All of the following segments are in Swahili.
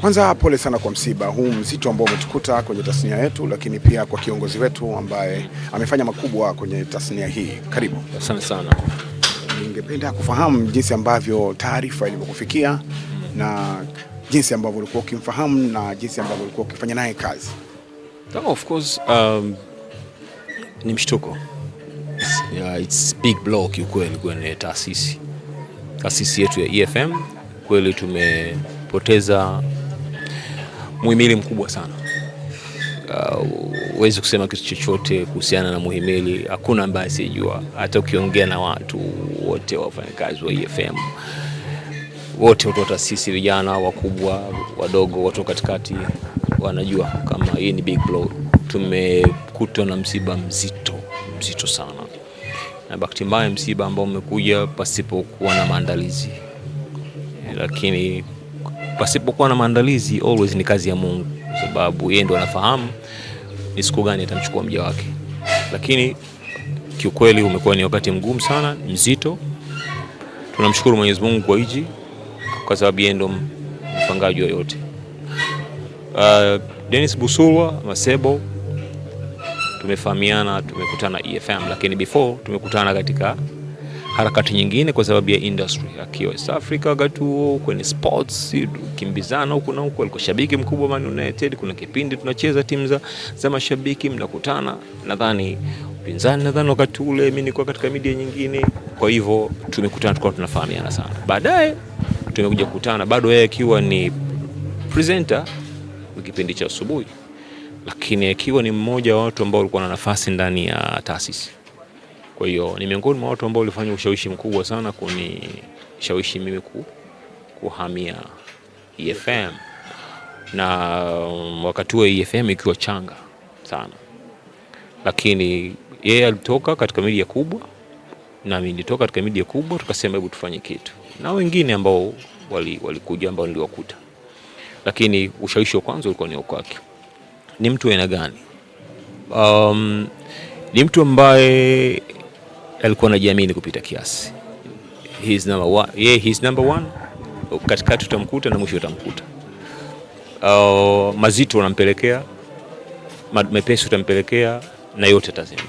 Kwanza pole sana kwa msiba huu mzito ambao umetukuta kwenye tasnia yetu, lakini pia kwa kiongozi wetu ambaye amefanya makubwa kwenye tasnia hii. Karibu. Asante sana. Ningependa kufahamu jinsi ambavyo taarifa ilivyokufikia na jinsi ambavyo ulikuwa ukimfahamu na jinsi ambavyo ulikuwa ukifanya naye kazi. Of course, ni mshtuko. It's big blow kiukweli kwenye taasisi yetu ya EFM. Kweli tumepoteza muhimili mkubwa sana. Huwezi kusema kitu chochote kuhusiana na muhimili, hakuna ambaye sijua. Hata ukiongea na watu wote wafanyakazi wa EFM, wote wa taasisi, vijana, wakubwa, wadogo, watu katikati, wanajua kama hii ni big blow. Tumekutwa na msiba mzito sana. Na bahati mbaya msiba ambao umekuja pasipo kuwa na maandalizi. Lakini pasipo kuwa na maandalizi always ni kazi ya Mungu, sababu yeye ndo anafahamu ni siku gani atamchukua mja wake. Lakini kiukweli umekuwa ni wakati mgumu sana, mzito. Tunamshukuru Mwenyezi Mungu kwa hiji, kwa sababu yeye ndo mpangaji yote. Dennis Busulwa Masebo tumefahamiana, tumekutana EFM, lakini before tumekutana katika harakati nyingine kwa sababu ya industry. Akiwa South Africa wakati kwenye sports, kimbizana huko na huko, alikuwa shabiki mkubwa Man United. Kuna kipindi tunacheza timu za mashabiki, mnakutana. Nadhani wakati ule mimi nilikuwa katika media nyingine, kwa hivyo tumekutana, tulikuwa tunafahamiana sana. Baadaye tumekuja kukutana, bado yeye akiwa ni presenter wa kipindi cha asubuhi, lakini akiwa ni mmoja wa watu ambao walikuwa na nafasi ndani ya taasisi. Kwa hiyo ni miongoni mwa watu ambao walifanya ushawishi mkubwa sana kunishawishi mimi kuhamia EFM. Na wakati wa EFM ikiwa changa sana. Lakini yeye alitoka katika media kubwa na mimi nilitoka katika media kubwa, tukasema hebu tufanye kitu. Na wengine ambao walikuja ambao niliwakuta. Lakini ushawishi wa kwanza ulikuwa ni kwake. Ni mtu aina gani? Ni mtu ambaye alikuwa anajiamini kupita kiasi. He's number one. Katikati utamkuta na mwisho utamkuta. Mazito unampelekea, mepesi utampelekea, na yote tazima.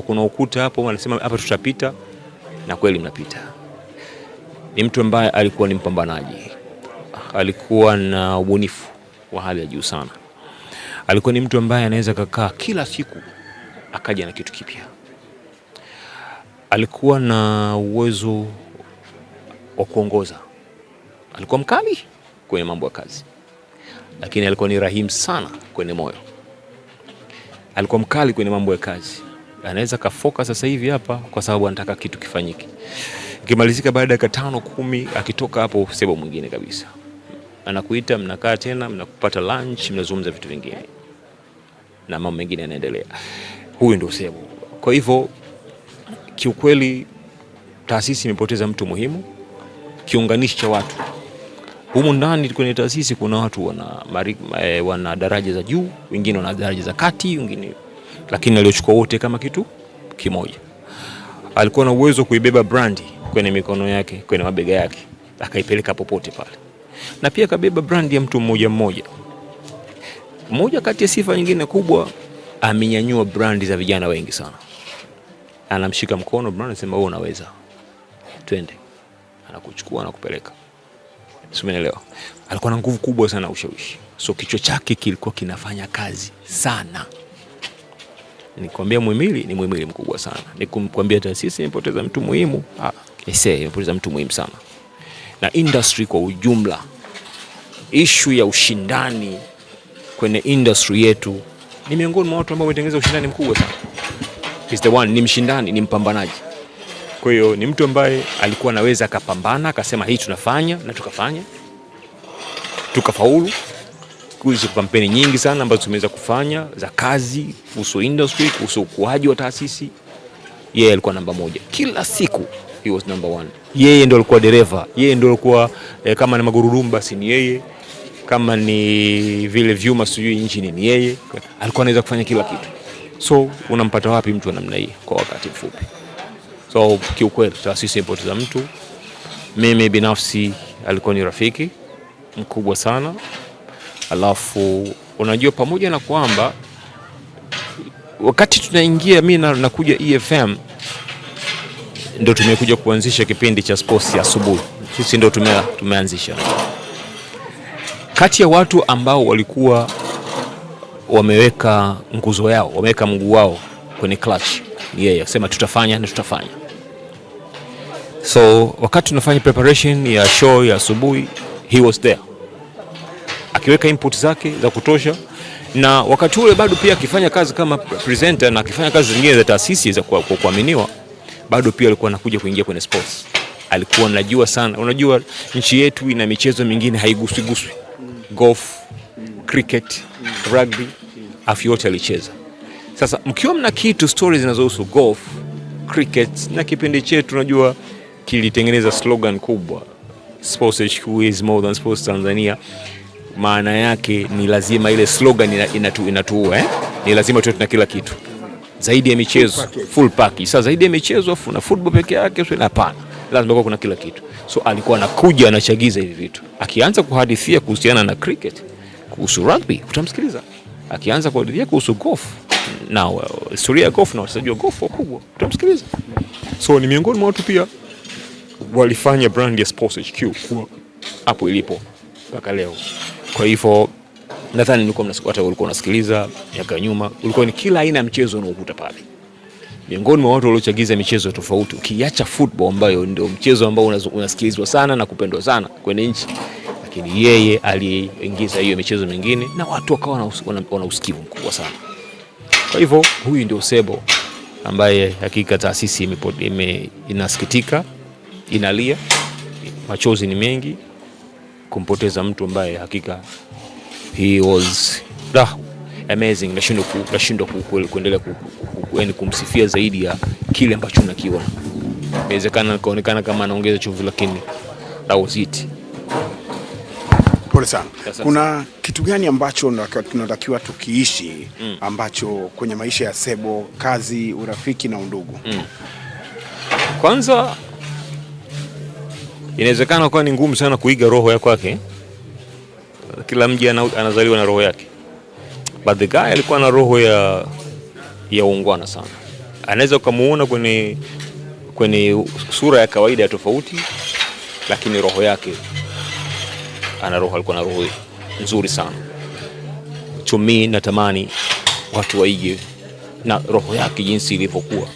Kuna ukuta hapo, wanasema hapa tutapita, na kweli mnapita. Ni mtu ambaye alikuwa ni mpambanaji. Alikuwa na ubunifu wa hali ya juu sana. Alikuwa ni mtu ambaye anaweza kukaa kila siku akaja na kitu kipya. Alikuwa na uwezo wa kuongoza. Alikuwa mkali kwenye mambo ya kazi, lakini alikuwa ni rahim sana kwenye moyo. Alikuwa mkali kwenye mambo ya kazi. Anaweza kafocus sasa hivi hapa kwa sababu anataka kitu kifanyike. Ikimalizika baada ya 5-10 akitoka hapo sebo mwingine kabisa. Anakuita, mnakaa tena, mnakupata lunch, mnazungumza vitu vingine. Na mambo mengine yanaendelea. Huyu ndio Sebo. Kwa hivyo kiukweli taasisi imepoteza mtu muhimu, kiunganishi cha watu. Humu ndani kwenye taasisi kuna watu wana daraja za juu, wengine wana daraja za kati, wengine, lakini aliochukua wote kama kitu kimoja. Alikuwa na uwezo kuibeba brandi kwenye mikono yake, kwenye mabega yake, akaipeleka popote pale. Na pia kabeba brandi ya mtu mmoja mmoja. Mmoja kati ya sifa nyingine kubwa, amenyanyua brandi za vijana wengi sana. Anamshika mkono brand, anasema wewe unaweza. Twende. Anakuchukua, anakupeleka. Umeelewa? Alikuwa na nguvu kubwa sana ushawishi. So kichwa chake kilikuwa kinafanya kazi sana. Nikwambia muhimili ni muhimili mkubwa sana. Nikumwambia taasisi imepoteza mtu muhimu. Imepoteza mtu muhimu sana. Na industry kwa ujumla, issue ya ushindani kwenye industry yetu, ni miongoni mwa watu ambao wametengeneza ushindani mkubwa sana. He's the one, ni mshindani, ni mpambanaji. Kwa hiyo ni mtu ambaye alikuwa anaweza akapambana, akasema hii tunafanya, na tukafanya. Tukafaulu. Kuhusu kampeni nyingi sana ambazo tumeweza kufanya za kazi, kuhusu industry, kuhusu ukuaji wa taasisi. Yeye alikuwa namba 1. Kila siku he was number 1. Yeye ndio alikuwa dereva, yeye ndio alikuwa kama ni magurudumu basi ni yeye, kama ni vile vyuma sijui injini ni yeye. Alikuwa anaweza kufanya kila kitu. So unampata wapi mtu wa namna hii kwa wakati mfupi? So kiukweli taasisi imepoteza mtu. Mimi binafsi alikuwa ni rafiki mkubwa sana. Alafu unajua pamoja na kwamba wakati tunaingia mimi nakuja EFM ndio tumekuja kuanzisha kipindi cha sports ya asubuhi. Sisi ndio tumeanzisha. Kati ya watu ambao walikuwa wameweka nguzo yao, wameweka mguu wao kwenye clutch, yeye akasema tutafanya na tutafanya. So wakati tunafanya preparation ya show ya asubuhi, he was there, akiweka input zake za kutosha, na wakati ule bado pia akifanya kazi kama presenter na akifanya kazi zingine za taasisi za kuaminiwa, bado pia alikuwa anakuja kuingia kwenye sports. Alikuwa anajua sana. Unajua nchi yetu ina michezo mingine haiguswi, golf, cricket, rugby, afu yote alicheza. Sasa mkiwa mna kitu stories zinazohusu golf, cricket, na kipindi chetu unajua kilitengeneza slogan kubwa, Sports HQ is more than sports Tanzania. Maana yake ni lazima ile slogan inatuua ni lazima tuwe tuna kila kitu zaidi ya michezo, full package. Sasa zaidi ya michezo na football peke yake sio, hapana, lazima kuna kila kitu. So alikuwa anakuja anachagiza hivi vitu. Akianza kuhadithia kuhusiana na cricket, kuhusu rugby, utamsikiliza. Akianza kuhadithia kuhusu golf na historia ya golf na wachezaji wa golf wakubwa, utamsikiliza. So ni miongoni mwa watu pia walifanya brand ya Sports HQ kuwa hapo ilipo mpaka leo. Kwa hivyo nadhani nilikuwa ulikuwa unasikiliza miaka nyuma, ulikuwa ni kila aina ya mchezo unaokuta pale. Miongoni mwa watu waliochagiza michezo tofauti, ukiacha football ambayo ndio mchezo ambao unasikilizwa sana na kupendwa sana kwenye nchi, lakini yeye aliingiza hiyo michezo mingine na watu wakawa wana usikivu mkubwa sana. Kwa hivyo huyu ndio Sebo ambaye hakika taasisi inasikitika, inalia, machozi ni mengi kumpoteza mtu ambaye hakika he was amazing. Nashindwa kuendelea kumsifia zaidi ya kile ambacho nakiona. Inawezekana kaonekana kama anaongeza chumvi, lakini that was it. Pole sana. Kuna kitu gani ambacho tunatakiwa tukiishi ambacho kwenye maisha ya Sebo, kazi, urafiki na undugu? Kwanza inawezekana kwa ni ngumu sana kuiga roho ya kwake. Kila mji anazaliwa na roho yake. But the guy alikuwa na roho ya ungwana sana. Anaweza kumuona kwenye sura ya kawaida ya tofauti, lakini roho yake alikuwa na roho nzuri sana. To me, natamani watu waige na roho yake jinsi ilivyokuwa.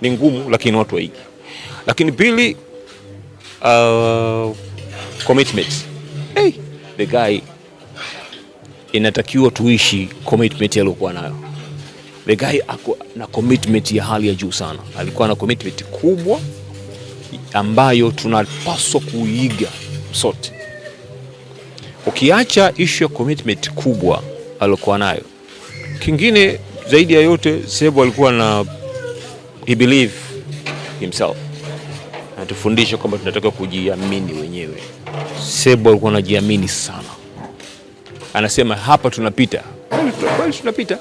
Ni ngumu lakini watu waige. Lakini pili, commitment. The guy inatakiwa tuishi commitment aliyokuwa nayo. The guy na commitment ya hali ya juu sana. Alikuwa na commitment kubwa ambayo tunapaswa kuiga sote. Ukiacha issue ya commitment kubwa aliyokuwa nayo, kingine zaidi ya yote, Sebo alikuwa he believe himself. Anatufundisha kwamba tunataka kujiamini wenyewe. Sebo alikuwa anajiamini sana. Anasema hapa tunapita. Kweli tunapita.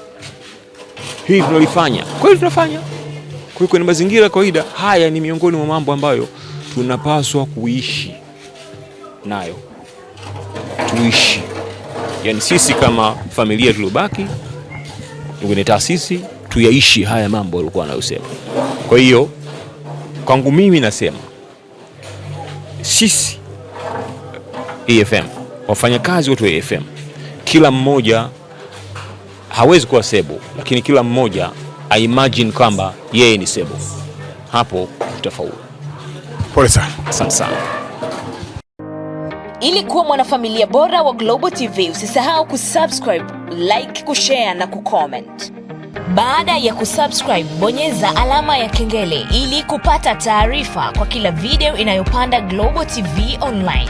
Hii tunalifanya. Kweli tunafanya. Kwa hiyo kwenye mazingira kawaida, haya ni miongoni mwa mambo ambayo tunapaswa kuishi nayo. Tuishi. Yaani sisi kama familia tuliobaki, kwenye taasisi, tuyaishi haya mambo alikuwa anayosema. Kwa hiyo kwangu mimi nasema sisi EFM, wafanyakazi wote wa EFM, kila mmoja hawezi kuwa Sebo, lakini kila mmoja I imagine kwamba yeye ni Sebo. Hapo tutafaulu. Pole sana. Asante sana. Ili kuwa mwanafamilia bora wa Global TV, usisahau kusubscribe, like, kushare na kucomment. Baada ya kusubscribe, bonyeza alama ya kengele ili kupata taarifa kwa kila video inayopanda Global TV Online.